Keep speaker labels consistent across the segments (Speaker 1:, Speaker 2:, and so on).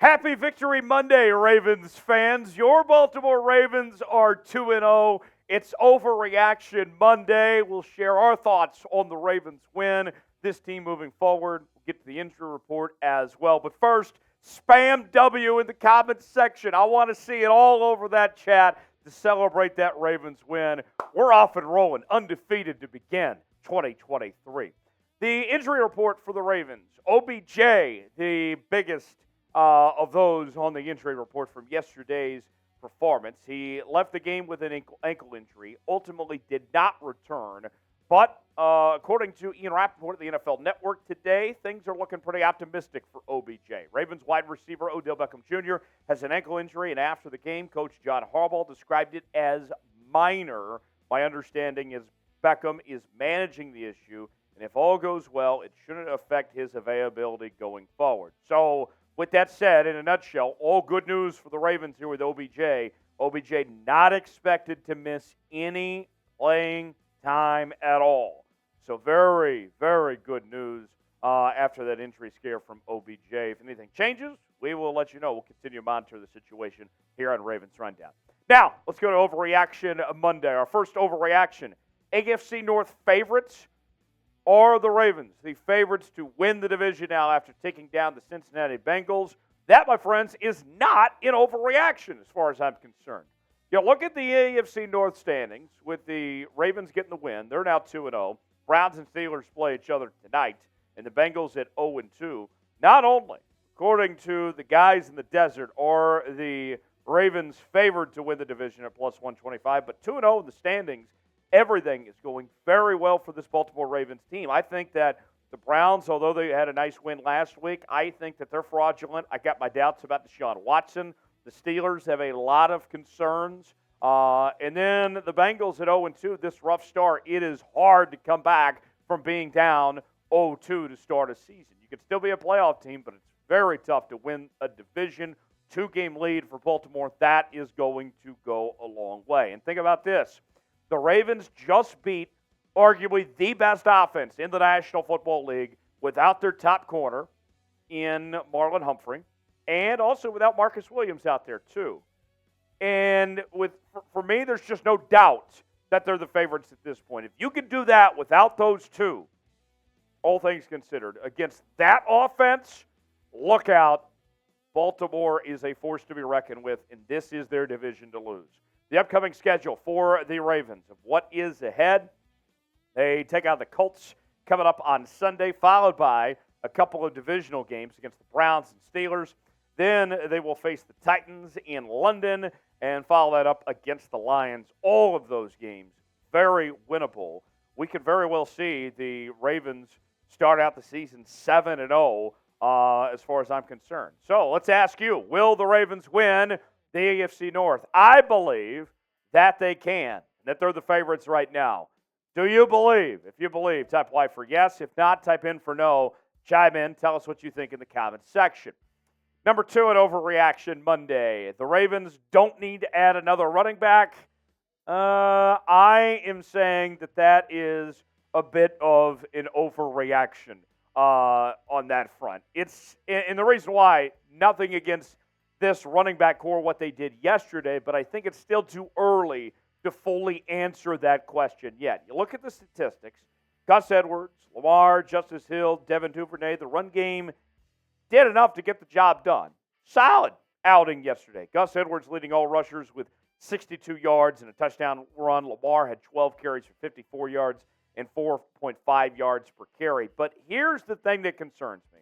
Speaker 1: Happy Victory Monday, Ravens fans. Your Baltimore Ravens are 2-0. It's Overreaction Monday. We'll share our thoughts on the Ravens win, this team moving forward. We'll get to the injury report as well. But first, spam W in the comments section. I want to see it all over that chat to celebrate that Ravens win. We're off and rolling, undefeated to begin 2023. The injury report for the Ravens. OBJ, the biggest of those on the injury report from yesterday's performance. He left the game with an ankle injury, ultimately did not return. But according to Ian Rappaport of the NFL Network today, things are looking pretty optimistic for OBJ. Ravens wide receiver Odell Beckham Jr. has an ankle injury, and after the game, Coach John Harbaugh described it as minor. My understanding is Beckham is managing the issue, and if all goes well, it shouldn't affect his availability going forward. So, with that said, in a nutshell, all good news for the Ravens here with OBJ. OBJ not expected to miss any playing time at all. So very, very good news after that injury scare from OBJ. If anything changes, we will let you know. We'll continue to monitor the situation here on Ravens Rundown. Now, let's go to Overreaction Monday. Our first overreaction, AFC North favorites are the Ravens, the favorites to win the division now after taking down the Cincinnati Bengals. That, my friends, is not an overreaction as far as I'm concerned. You look at the AFC North standings with the Ravens getting the win. They're now 2-0. Browns and Steelers play each other tonight, and the Bengals at 0-2. Not only, according to the guys in the desert, are the Ravens favored to win the division at plus 125, but 2-0 in the standings. Everything is going very well for this Baltimore Ravens team. I think that the Browns, although they had a nice win last week, I think that they're fraudulent. I got my doubts about Deshaun Watson. The Steelers have a lot of concerns. And then the Bengals at 0-2, this rough start, it is hard to come back from being down 0-2 to start a season. You can still be a playoff team, but it's very tough to win a division. 2-game lead for Baltimore. That is going to go a long way. And think about this. The Ravens just beat arguably the best offense in the National Football League without their top corner in Marlon Humphrey, and also without Marcus Williams out there too. And for me, there's just no doubt that they're the favorites at this point. If you can do that without those two, all things considered, against that offense, look out. Baltimore is a force to be reckoned with, and this is their division to lose. The upcoming schedule for the Ravens of what is ahead. They take out the Colts coming up on Sunday, followed by a couple of divisional games against the Browns and Steelers. Then they will face the Titans in London and follow that up against the Lions. All of those games very winnable. We could very well see the Ravens start out the season 7-0 as far as I'm concerned. So let's ask you, will the Ravens win the AFC North? I believe that they can, that they're the favorites right now. Do you believe? If you believe, type Y for yes. If not, type in for no. Chime in. Tell us what you think in the comments section. Number 2 at Overreaction Monday. The Ravens don't need to add another running back. I am saying that is a bit of an overreaction on that front. And the reason why, nothing against this running back core, what they did yesterday, but I think it's still too early to fully answer that question yet. You look at the statistics, Gus Edwards, Lamar, Justice Hill, Devin Duvernay, the run game did enough to get the job done. Solid outing yesterday. Gus Edwards leading all rushers with 62 yards and a touchdown run. Lamar had 12 carries for 54 yards and 4.5 yards per carry. But here's the thing that concerns me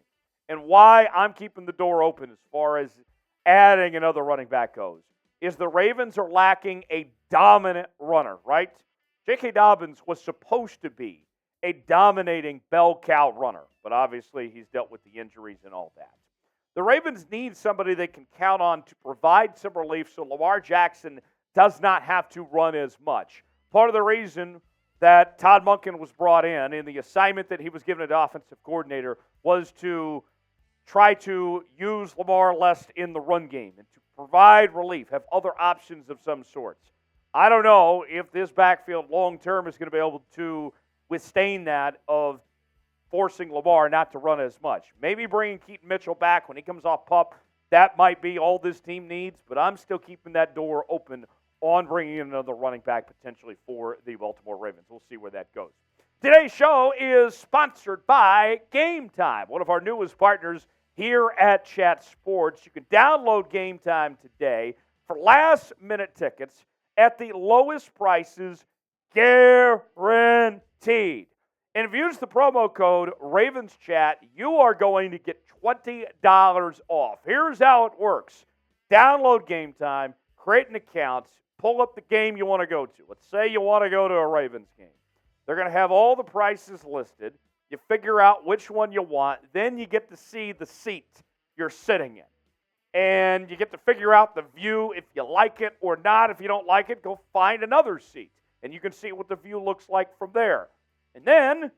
Speaker 1: and why I'm keeping the door open as far as adding another running back goes, is the Ravens are lacking a dominant runner, right? J.K. Dobbins was supposed to be a dominating bell cow runner, but obviously he's dealt with the injuries and all that. The Ravens need somebody they can count on to provide some relief so Lamar Jackson does not have to run as much. Part of the reason that Todd Monken was brought in the assignment that he was given as offensive coordinator was to try to use Lamar less in the run game and to provide relief, have other options of some sorts. I don't know if this backfield long-term is going to be able to withstand that of forcing Lamar not to run as much. Maybe bringing Keaton Mitchell back when he comes off PUP that might be all this team needs, but I'm still keeping that door open on bringing in another running back potentially for the Baltimore Ravens. We'll see where that goes. Today's show is sponsored by Game Time, one of our newest partners here at Chat Sports. You can download Game Time today for last-minute tickets at the lowest prices guaranteed. And if you use the promo code RavensChat, you are going to get $20 off. Here's how it works. Download Game Time, create an account, pull up the game you want to go to. Let's say you want to go to a Ravens game. They're going to have all the prices listed. You figure out which one you want. Then you get to see the seat you're sitting in. And you get to figure out the view if you like it or not. If you don't like it, go find another seat. And you can see what the view looks like from there. And then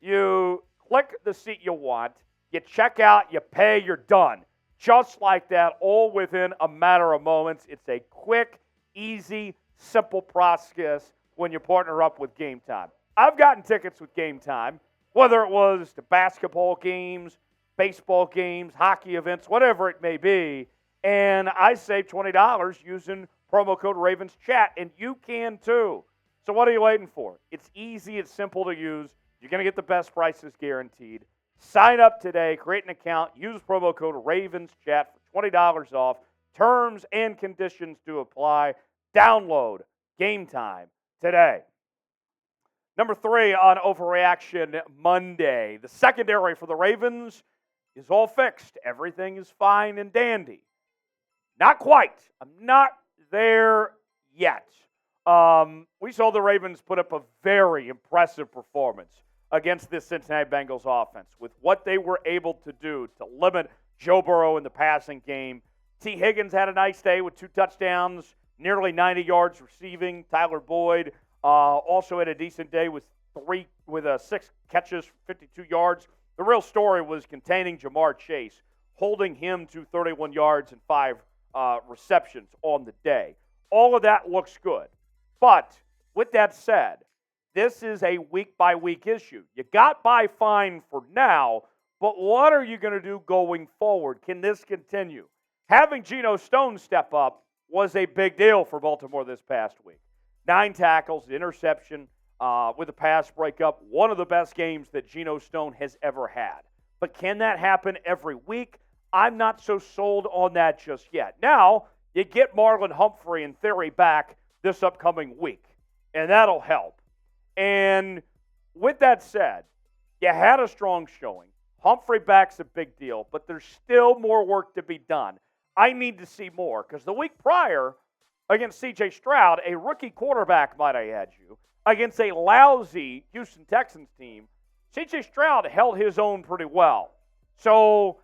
Speaker 1: you click the seat you want. You check out, you pay, you're done. Just like that, all within a matter of moments. It's a quick, easy, simple process when you partner up with Game Time. I've gotten tickets with Game Time, whether it was to basketball games, baseball games, hockey events, whatever it may be, and I saved $20 using promo code RavensChat, and you can too. So what are you waiting for? It's easy, it's simple to use. You're going to get the best prices guaranteed. Sign up today, create an account, use promo code RavensChat for $20 off. Terms and conditions do apply. Download Game Time today. Number 3 on Overreaction Monday. The secondary for the Ravens is all fixed. Everything is fine and dandy. Not quite. I'm not there yet. We saw the Ravens put up a very impressive performance against this Cincinnati Bengals offense with what they were able to do to limit Joe Burrow in the passing game. T. Higgins had a nice day with 2 touchdowns, nearly 90 yards receiving. Tyler Boyd also had a decent day with 6 catches, 52 yards. The real story was containing Jamar Chase, holding him to 31 yards and 5 receptions on the day. All of that looks good. But with that said, this is a week-by-week issue. You got by fine for now, but what are you going to do going forward? Can this continue? Having Geno Stone step up was a big deal for Baltimore this past week. 9 tackles, interception with a pass breakup, one of the best games that Geno Stone has ever had. But can that happen every week? I'm not so sold on that just yet. Now, you get Marlon Humphrey, in theory, back this upcoming week, and that'll help. And with that said, you had a strong showing. Humphrey back's a big deal, but there's still more work to be done. I need to see more because the week prior against C.J. Stroud, a rookie quarterback, might I add you, against a lousy Houston Texans team, C.J. Stroud held his own pretty well. So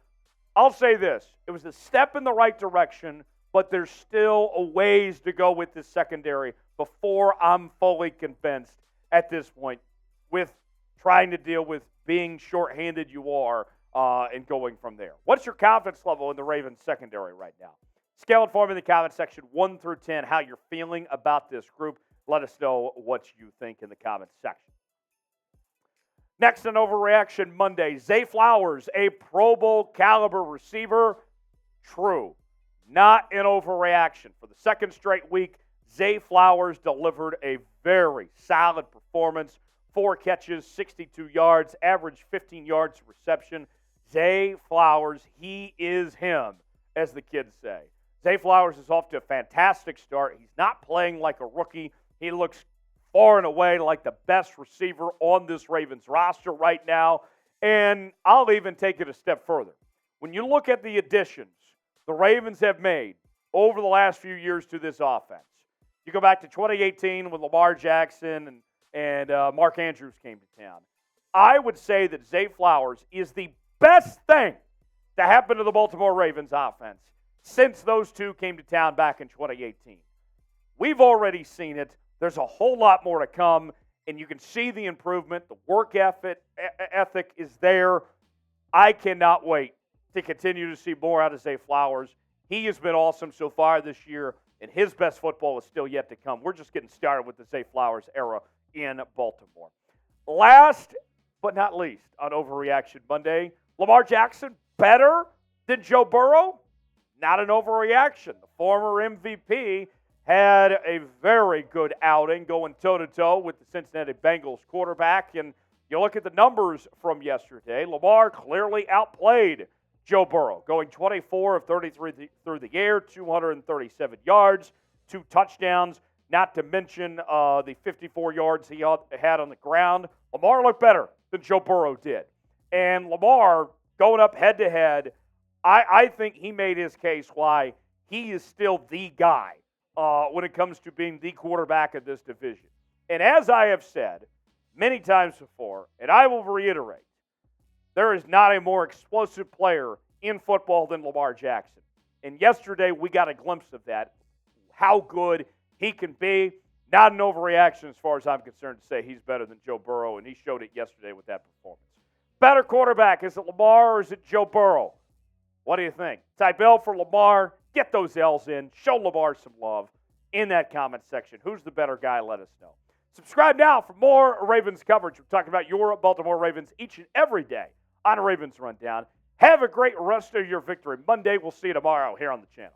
Speaker 1: I'll say this. It was a step in the right direction, but there's still a ways to go with this secondary before I'm fully convinced at this point with trying to deal with being shorthanded you are and going from there. What's your confidence level in the Ravens secondary right now? Scale it for me in the comment section, 1 through 10, how you're feeling about this group. Let us know what you think in the comments section. Next on Overreaction Monday, Zay Flowers, a Pro Bowl caliber receiver. True. Not an overreaction. For the second straight week, Zay Flowers delivered a very solid performance. 4 catches, 62 yards, average 15 yards reception. Zay Flowers, he is him, as the kids say. Zay Flowers is off to a fantastic start. He's not playing like a rookie. He looks far and away like the best receiver on this Ravens roster right now. And I'll even take it a step further. When you look at the additions the Ravens have made over the last few years to this offense, you go back to 2018 when Lamar Jackson and Mark Andrews came to town. I would say that Zay Flowers is the best thing to happen to the Baltimore Ravens offense since those two came to town back in 2018. We've already seen it. There's a whole lot more to come, and you can see the improvement. The work ethic is there. I cannot wait to continue to see more out of Zay Flowers. He has been awesome so far this year, and his best football is still yet to come. We're just getting started with the Zay Flowers era in Baltimore. Last but not least on Overreaction Monday, Lamar Jackson better than Joe Burrow? not an overreaction. The former MVP had a very good outing going toe-to-toe with the Cincinnati Bengals quarterback. And you look at the numbers from yesterday, Lamar clearly outplayed Joe Burrow, going 24 of 33 through the air, 237 yards, 2 touchdowns, not to mention the 54 yards he had on the ground. Lamar looked better than Joe Burrow did. And Lamar, going up head-to-head, I think he made his case why he is still the guy when it comes to being the quarterback of this division. And as I have said many times before, and I will reiterate, there is not a more explosive player in football than Lamar Jackson. And yesterday we got a glimpse of that, how good he can be. Not an overreaction as far as I'm concerned to say he's better than Joe Burrow, and he showed it yesterday with that performance. Better quarterback, is it Lamar or is it Joe Burrow? What do you think? Type L for Lamar. Get those L's in. Show Lamar some love in that comment section. Who's the better guy? Let us know. Subscribe now for more Ravens coverage. We're talking about your Baltimore Ravens each and every day on Ravens Rundown. Have a great rest of your Victory Monday. We'll see you tomorrow here on the channel.